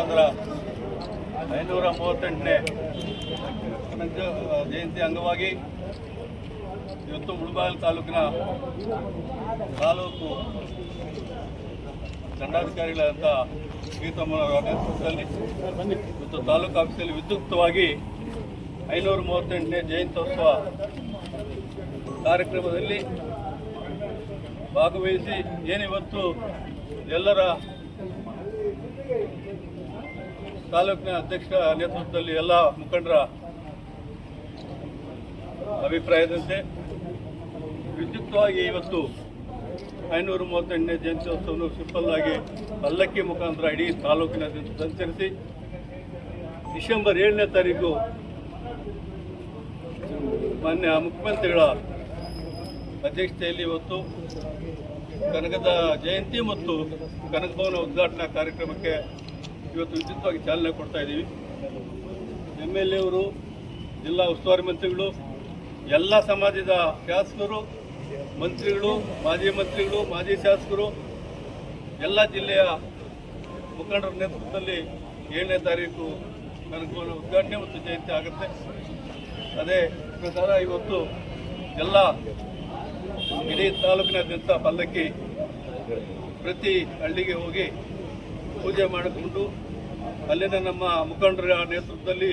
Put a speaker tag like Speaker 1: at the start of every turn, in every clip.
Speaker 1: ಮುಖಾಂತರ 538ನೇ ಜಯಂತಿ ಅಂಗವಾಗಿ ಇವತ್ತು ಮುಳಬಾಗಿಲು ತಾಲೂಕಿನ ತಾಲೂಕು ದಂಡಾಧಿಕಾರಿಗಳಾದಂಥ ಗೀತಮ್ಮನವರ ನೇತೃತ್ವದಲ್ಲಿ ಇವತ್ತು ತಾಲೂಕು ಆಫೀಸಲ್ಲಿ ವಿದ್ಯುಕ್ತವಾಗಿ 538ನೇ ಜಯಂತ್ಯೋತ್ಸವ ಕಾರ್ಯಕ್ರಮದಲ್ಲಿ ಭಾಗವಹಿಸಿ ಏನಿವತ್ತು ಎಲ್ಲರ ತಾಲೂಕಿನ ಅಧ್ಯಕ್ಷರ ನೇತೃತ್ವದಲ್ಲಿ ಎಲ್ಲ ಮುಖಂಡರ ಅಭಿಪ್ರಾಯದಂತೆ ವಿದ್ಯುಕ್ತವಾಗಿ ಇವತ್ತು 538ನೇ ಜಯಂತ್ಯೋತ್ಸವವನ್ನು ಸಿಂಪಲ್ ಆಗಿ ಪಲ್ಲಕ್ಕಿ ಮುಖಾಂತರ ಇಡೀ ತಾಲೂಕಿನಾದ್ಯಂತ ಸಂಚರಿಸಿ ಡಿಸೆಂಬರ್ 7ನೇ ತಾರೀಕು ಮಾನ್ಯ ಮುಖ್ಯಮಂತ್ರಿಗಳ ಅಧ್ಯಕ್ಷತೆಯಲ್ಲಿ ಇವತ್ತು ಕನಕದ ಜಯಂತಿ ಮತ್ತು ಕನಕ ಭವನ ಉದ್ಘಾಟನಾ ಕಾರ್ಯಕ್ರಮಕ್ಕೆ ಇವತ್ತು ವಿದ್ಯುಕ್ತವಾಗಿ ಚಾಲನೆ ಕೊಡ್ತಾ ಇದ್ದೀವಿ. MLA ಅವರು, ಜಿಲ್ಲಾ ಉಸ್ತುವಾರಿ ಮಂತ್ರಿಗಳು, ಎಲ್ಲ ಸಮಾಜದ ಶಾಸಕರು, ಮಂತ್ರಿಗಳು, ಮಾಜಿ ಮಂತ್ರಿಗಳು, ಮಾಜಿ ಶಾಸಕರು, ಎಲ್ಲ ಜಿಲ್ಲೆಯ ಮುಖಂಡರ ನೇತೃತ್ವದಲ್ಲಿ 7ನೇ ತಾರೀಕು ಕನಕ ಭವನ ಉದ್ಘಾಟನೆ ಮತ್ತು ಜಯಂತಿ ಆಗುತ್ತೆ. ಅದೇ ಪ್ರಕಾರ ಇವತ್ತು ಎಲ್ಲ ಇಡೀ ತಾಲೂಕಿನಾದ್ಯಂತ ಪಲ್ಲಕ್ಕಿ ಪ್ರತಿ ಹಳ್ಳಿಗೆ ಹೋಗಿ ಪೂಜೆ ಮಾಡಿಕೊಂಡು ಅಲ್ಲಿನ ನಮ್ಮ ಮುಖಂಡರ ನೇತೃತ್ವದಲ್ಲಿ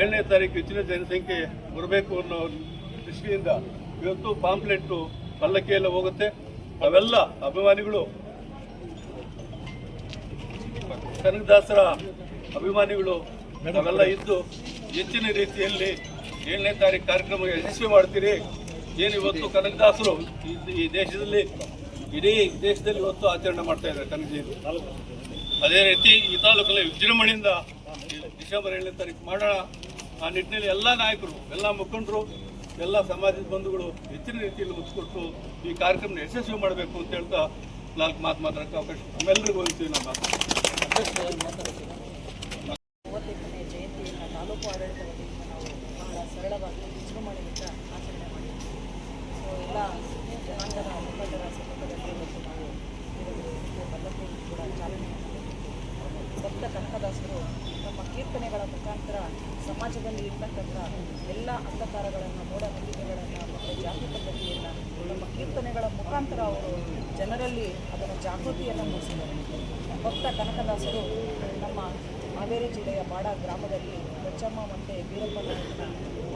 Speaker 1: 7ನೇ ತಾರೀಕು ಹೆಚ್ಚಿನ ಜನಸಂಖ್ಯೆ ಬರಬೇಕು ಅನ್ನೋ ದೃಷ್ಟಿಯಿಂದ ಇವತ್ತು ಪಾಂಪ್ಲೆಟ್ಟು ಪಲ್ಲಕ್ಕಿಯೆಲ್ಲ ಹೋಗುತ್ತೆ. ಅವೆಲ್ಲ ಅಭಿಮಾನಿಗಳು, ಕನಕದಾಸರ ಅಭಿಮಾನಿಗಳು ಅವೆಲ್ಲ ಇದ್ದು ಹೆಚ್ಚಿನ ರೀತಿಯಲ್ಲಿ 7ನೇ ತಾರೀಕು ಕಾರ್ಯಕ್ರಮ ಯಶಸ್ವಿ ಮಾಡ್ತೀರಿ. ಏನಿವತ್ತು ಕನಕದಾಸರು ಈ ದೇಶದಲ್ಲಿ, ಇಡೀ ದೇಶದಲ್ಲಿ ಇವತ್ತು ಆಚರಣೆ ಮಾಡ್ತಾ ಇದ್ದಾರೆ ಕನಕ ಜಯಂತಿ. ಅದೇ ರೀತಿ ಈ ತಾಲೂಕಲ್ಲಿ ವಿಜೃಂಭಣೆಯಿಂದ ಡಿಸೆಂಬರ್ 7ನೇ ತಾರೀಕು ಮಾಡೋಣ. ಆ ನಿಟ್ಟಿನಲ್ಲಿ ಎಲ್ಲ ನಾಯಕರು, ಎಲ್ಲ ಮುಖಂಡರು, ಎಲ್ಲ ಸಮಾಜದ ಬಂಧುಗಳು ಹೆಚ್ಚಿನ ರೀತಿಯಲ್ಲಿ ಒತ್ತು ಕೊಟ್ಟು ಈ ಕಾರ್ಯಕ್ರಮ ಯಶಸ್ವಿ ಮಾಡಬೇಕು ಅಂತ ಹೇಳ್ತಾ 4 ಮಾತು ಮಾತಾಡೋಕ್ಕೆ ಅವಕಾಶ ನಮ್ಮೆಲ್ಲರಿಗೂ ಹೋಗ್ತೀವಿ. ನಮ್ಮ
Speaker 2: 38ನೇ ಜಯಂತಿಯನ್ನು ತಾಲೂಕು ಆಡಳಿತ ವತಿಯಿಂದ ನಾವು ಬಹಳ ಸರಳವಾಗಿ ವಿಜೃಂಭಣೆಯಿಂದ ಆಚರಣೆ ಮಾಡಿದ್ದೀವಿ. ಸೊ ಎಲ್ಲ ಜನಾಂಗದ ಮುಖಂಡರ ಸಮ್ಮುಖದಲ್ಲಿ ಇವತ್ತು ನಾವು ಪಲ್ಲಕ್ಕಿ ಕೂಡ ಚಾಲನೆ ಮಾಡಿದ್ದೀವಿ. ಭಕ್ತ ಕನಕದಾಸರು ತಮ್ಮ ಕೀರ್ತನೆಗಳ ಮುಖಾಂತರ ಸಮಾಜದಲ್ಲಿ ಇರ್ತಕ್ಕಂಥ ಎಲ್ಲ ಅಂಧಕಾರಗಳನ್ನು, ಮೂಢನಂಬಿಕೆಗಳನ್ನು ಮತ್ತು ಜಾತಿ ಪದ್ಧತಿಯನ್ನು ನಮ್ಮ ಕೀರ್ತನೆಗಳ ಮುಖಾಂತರ ಅವರು ಜನರಲ್ಲಿ ಅದನ್ನು ಜಾಗೃತಿಯನ್ನು ಮೂಡಿಸಿದ್ದಾರೆ. ಭಕ್ತ ಕನಕದಾಸರು ನಮ್ಮ ಹಾವೇರಿ ಜಿಲ್ಲೆಯ ಬಾಡ ಗ್ರಾಮದಲ್ಲಿ ಬಚ್ಚಮ್ಮ ಮತ್ತು ವೀರಪ್ಪನ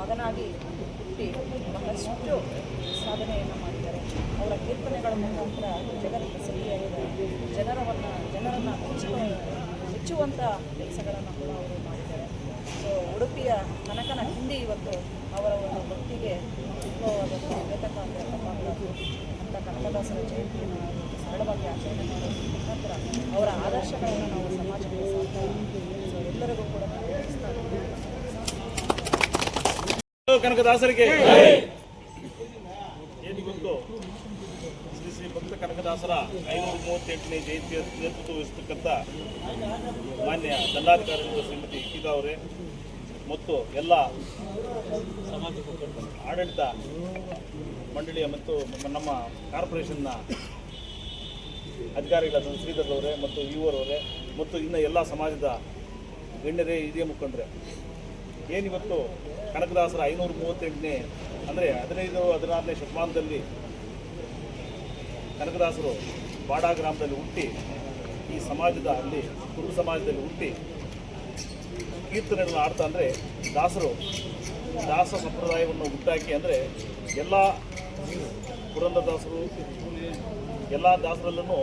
Speaker 2: ಮಗನಾಗಿ ಹುಟ್ಟಿ ಬಹಳಷ್ಟು ಸಾಧನೆಯನ್ನು ಮಾಡಿದ್ದಾರೆ. ಅವರ ಕೀರ್ತನೆಗಳ ಮುಖಾಂತರ ಜಗತ್ ಪ್ರಸಿದ್ಧಿಯಾಗಿದೆ. ಜನರನ್ನು ಮೆಚ್ಚುವಂಥ ಕೆಲಸಗಳನ್ನು ಕೂಡ ಅವರು ಮಾಡಿದ್ದಾರೆ. ಸೊ ಉಡುಪಿಯ ಕನಕನ ಹಿಂದೆ ಇವತ್ತು ಅವರ ಒಂದು ಭಕ್ತಿಗೆ ವಿಫಲವಾದಂಥ ವೇತಕ ಅಂತ ಕನಕದಾಸರ ಜಯಂತಿಯನ್ನು ಸರಳವಾಗಿ ಆಚರಣೆ ಮಾಡೋದ್ರ ಮುಖಾಂತರ ಅವರ ಆದರ್ಶಗಳನ್ನು ನಾವು ಸಮಾಜಕ್ಕೆ ಸಾಕ್ತಾ ಸೊ ಎಲ್ಲರಿಗೂ ಕೂಡ ನಾವು ತಿಳಿಸ್ತಾ
Speaker 3: ಕನಕದಾಸರಿಗೆ ಏನಿಗೊಂದು ಶ್ರೀ ಭಕ್ತ ಕನಕದಾಸರ 538ನೇ ಜಯಂತಿ ನೇತೃತ್ವ ವಹಿಸತಕ್ಕಂಥ ಮಾನ್ಯ ದಂಡಾಧಿಕಾರಿಗಳು ಶ್ರೀಮತಿ ಗೀತಾ ಅವರೇ ಮತ್ತು ಎಲ್ಲ ಆಡಳಿತ ಮಂಡಳಿಯ ಮತ್ತು ನಮ್ಮ ಕಾರ್ಪೊರೇಷನ್ನ ಅಧಿಕಾರಿಗಳಾದ ಶ್ರೀಧರ್ ಅವರೇ ಮತ್ತು ಇವರವರೇ ಮತ್ತು ಇನ್ನು ಎಲ್ಲ ಸಮಾಜದ ಗಣ್ಯರೇ, ಹಿರಿಯ ಮುಖಂಡರೇ, ಏನಿವತ್ತು ಕನಕದಾಸರ 538ನೇ ಅಂದರೆ 15-16ನೇ ಶತಮಾನದಲ್ಲಿ ಕನಕದಾಸರು ಬಾಡ ಗ್ರಾಮದಲ್ಲಿ ಹುಟ್ಟಿ ಈ ಸಮಾಜದ ಅಲ್ಲಿ ಕುರುಬ ಸಮಾಜದಲ್ಲಿ ಹುಟ್ಟಿ ಕೀರ್ತನೆಗಳನ್ನು ಆಡ್ತಾ ಅಂದರೆ ದಾಸ ಸಂಪ್ರದಾಯವನ್ನು ಹುಟ್ಟಾಕಿ ಅಂದರೆ ಎಲ್ಲ ಪುರಂದರದಾಸರು ಎಲ್ಲ ದಾಸರಲ್ಲೂ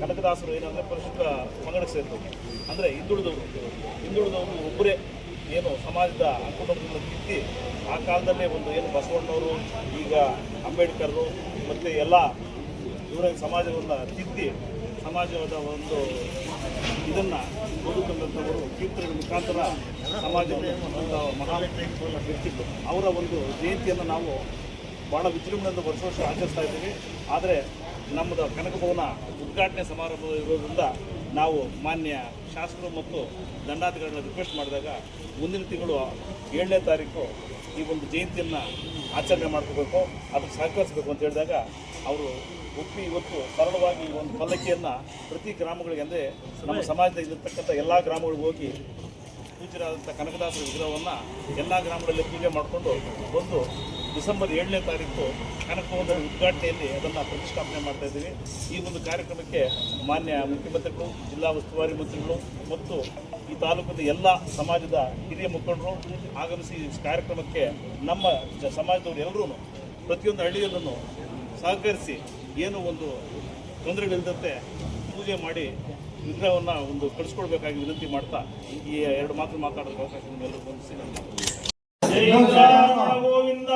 Speaker 3: ಕನಕದಾಸರು ಏನಂದರೆ ಪರಿಶುದ್ಧ ಪಂಗಡಕ್ಕೆ ಸೇರ್ತವೆ. ಅಂದರೆ ಹಿಂದುಳಿದವರು ಒಬ್ಬರೇ ಏನು ಸಮಾಜದ ಅಂಕುಡೊಂಬನ್ನು ಕಿತ್ತಿ ಆ ಕಾಲದಲ್ಲೇ ಒಂದು ಏನು ಬಸವಣ್ಣವರು, ಈಗ ಅಂಬೇಡ್ಕರ್ರು ಮತ್ತು ಎಲ್ಲ ಇವರ ಸಮಾಜವನ್ನು ತಿದ್ದಿ ಸಮಾಜದ ಒಂದು ಇದನ್ನು ಬದುಕಂಥವರು ಕೀರ್ತನೆಗಳ ಮುಖಾಂತರ ಸಮಾಜವನ್ನು ಮಹಾನ್ ವ್ಯಕ್ತಿತ್ವ ಅವರ ಒಂದು ಜಯಂತಿಯನ್ನು ನಾವು ಭಾಳ ವಿಜೃಂಭಣೆಯಿಂದ ವರ್ಷ ಆಚರಿಸ್ತಾ ಇದ್ದೀವಿ. ಆದರೆ ನಮ್ಮದು ಕನಕ ಭವನ ಉದ್ಘಾಟನೆ ಸಮಾರಂಭ ಇರೋದ್ರಿಂದ ನಾವು ಮಾನ್ಯ ಶಾಸಕರು ಮತ್ತು ದಂಡಾಧಿಕಾರಿಗಳನ್ನ ರಿಕ್ವೆಸ್ಟ್ ಮಾಡಿದಾಗ ಮುಂದಿನ ತಿಂಗಳು 7ನೇ ತಾರೀಕು ಈ ಒಂದು ಜಯಂತಿಯನ್ನು ಆಚರಣೆ ಮಾಡ್ಕೋಬೇಕು, ಅದಕ್ಕೆ ಸಹಕರಿಸಬೇಕು ಅಂತ ಹೇಳಿದಾಗ ಅವರು ಒಪ್ಪಿ ಇವತ್ತು ಸರಳವಾಗಿ ಈ ಒಂದು ಪಲ್ಲಕ್ಕಿಯನ್ನು ಪ್ರತಿ ಗ್ರಾಮಗಳಿಗೆ, ಅಂದರೆ ನಮ್ಮ ಸಮಾಜದಲ್ಲಿರ್ತಕ್ಕಂಥ ಎಲ್ಲ ಗ್ರಾಮಗಳಿಗೆ ಹೋಗಿ ಪೂಜ್ಯರಾದಂಥ ಕನಕದಾಸರ ವಿಗ್ರಹವನ್ನು ಎಲ್ಲ ಗ್ರಾಮಗಳಲ್ಲಿ ಪೂಜೆ ಮಾಡಿಕೊಂಡು ಬಂದು ಡಿಸೆಂಬರ್ 7ನೇ ತಾರೀಕು ಕನಕಭವನದ ಉದ್ಘಾಟನೆಯಲ್ಲಿ ಅದನ್ನು ಪ್ರತಿಷ್ಠಾಪನೆ ಮಾಡ್ತಾ ಇದ್ದೀವಿ. ಈ ಒಂದು ಕಾರ್ಯಕ್ರಮಕ್ಕೆ ಮಾನ್ಯ ಮುಖ್ಯಮಂತ್ರಿಗಳು, ಜಿಲ್ಲಾ ಉಸ್ತುವಾರಿ ಮಂತ್ರಿಗಳು ಮತ್ತು ಈ ತಾಲೂಕಿನ ಎಲ್ಲ ಸಮಾಜದ ಹಿರಿಯ ಮುಖಂಡರು ಆಗಮಿಸಿ ಈ ಕಾರ್ಯಕ್ರಮಕ್ಕೆ ನಮ್ಮ ಸಮಾಜದವರು ಎಲ್ಲರೂ ಪ್ರತಿಯೊಂದು ಹಳ್ಳಿಯಲ್ಲೂ ಸಹಕರಿಸಿ ಏನು ಒಂದು ತೊಂದರೆಗಳಿಲ್ಲದಂತೆ ಪೂಜೆ ಮಾಡಿ ವಿಗ್ರಹವನ್ನು ಒಂದು ಕಳಿಸ್ಕೊಡ್ಬೇಕಾಗಿ ವಿನಂತಿ ಮಾಡ್ತಾ ಈ 2 ಮಾತು ಮಾತಾಡೋದಕ್ಕೆ ಅವಕಾಶ ಎಲ್ಲರೂ ಹೊಂದಿಸಿ. ಜೈ ಗೋವಿಂದ,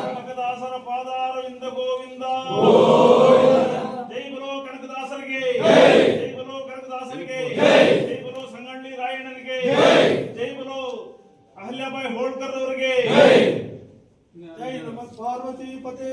Speaker 3: ಕನಕದಾಸರ ಪಾದಾರವಿಂದ ಗೋವಿಂದ, ಜೈ ಬಲೋ ಕನಕದಾಸರಿಗೆ, ಜೈ ಬಲೋ ಕನಕದಾಸರಿಗೆ, ಜೈ ಬಲೋ ಸಂಗಳ್ಳಿ ರಾಯಣ್ಣನಿಗೆ, ಜೈ ಬಲೋ ಅಹಲ್ಯಾಬಾಯಿ ಹೋಳ್ಕರ್ ಅವರಿಗೆ, ಜೈ ನಮ ಪಾರ್ವತಿ ಪತೆ.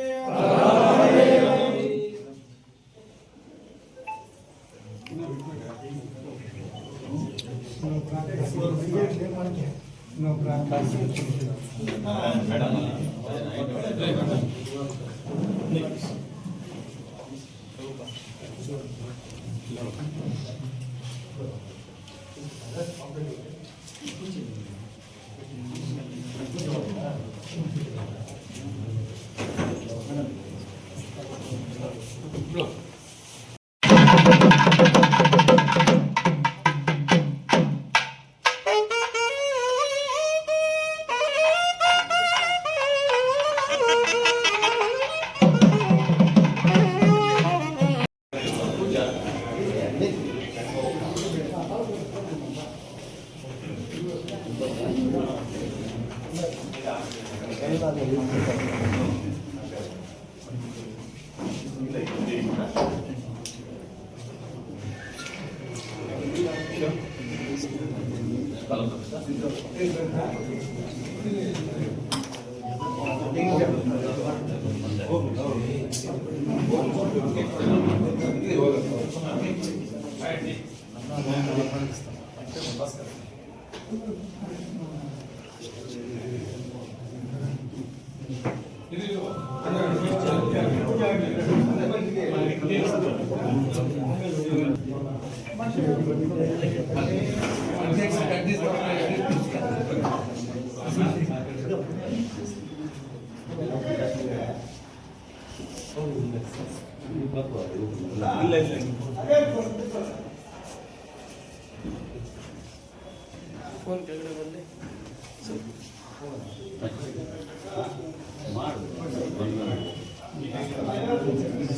Speaker 2: ಫೋನ್ ಕೆಳಗಡೆ ಬಂದು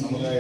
Speaker 4: ಸಮುದಾಯ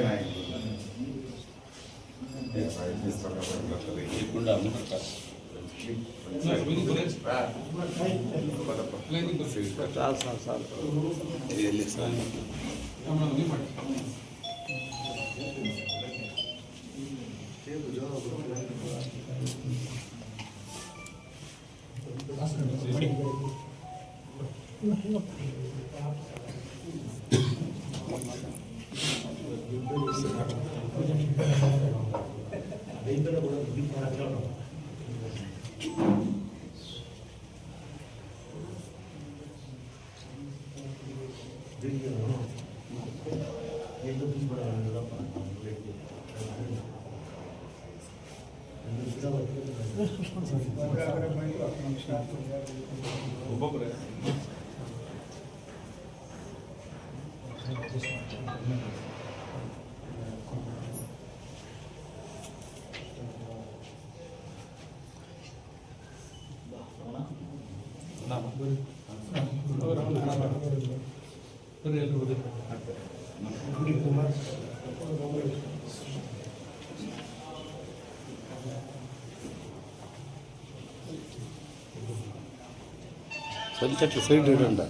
Speaker 4: సబ్జెక్ట్ సైడ్ ఇడండి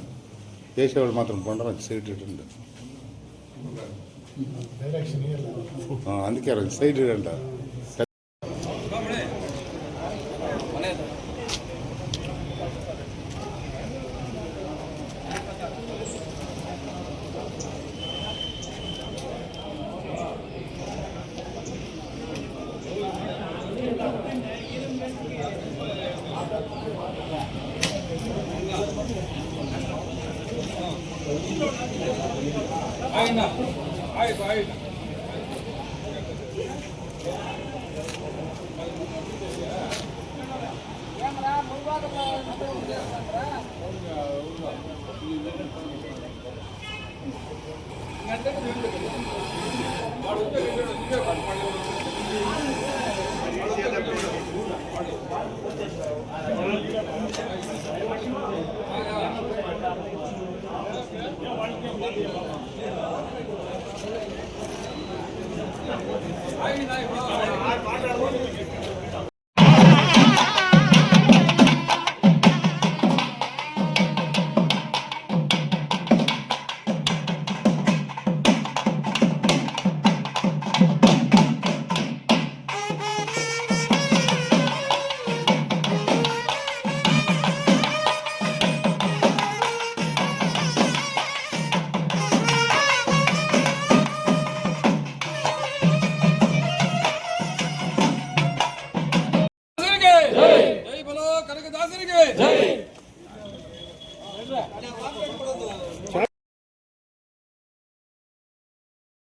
Speaker 4: చేసేవాళ్ళు మాత్రం పండగ సైడ్ ఇడండి అందుకే సైడ్ ఇడండి
Speaker 5: ఆయన ಜೈ ಬಲೋ ಕನಕದಾಸರಿಗೆ ಜೈ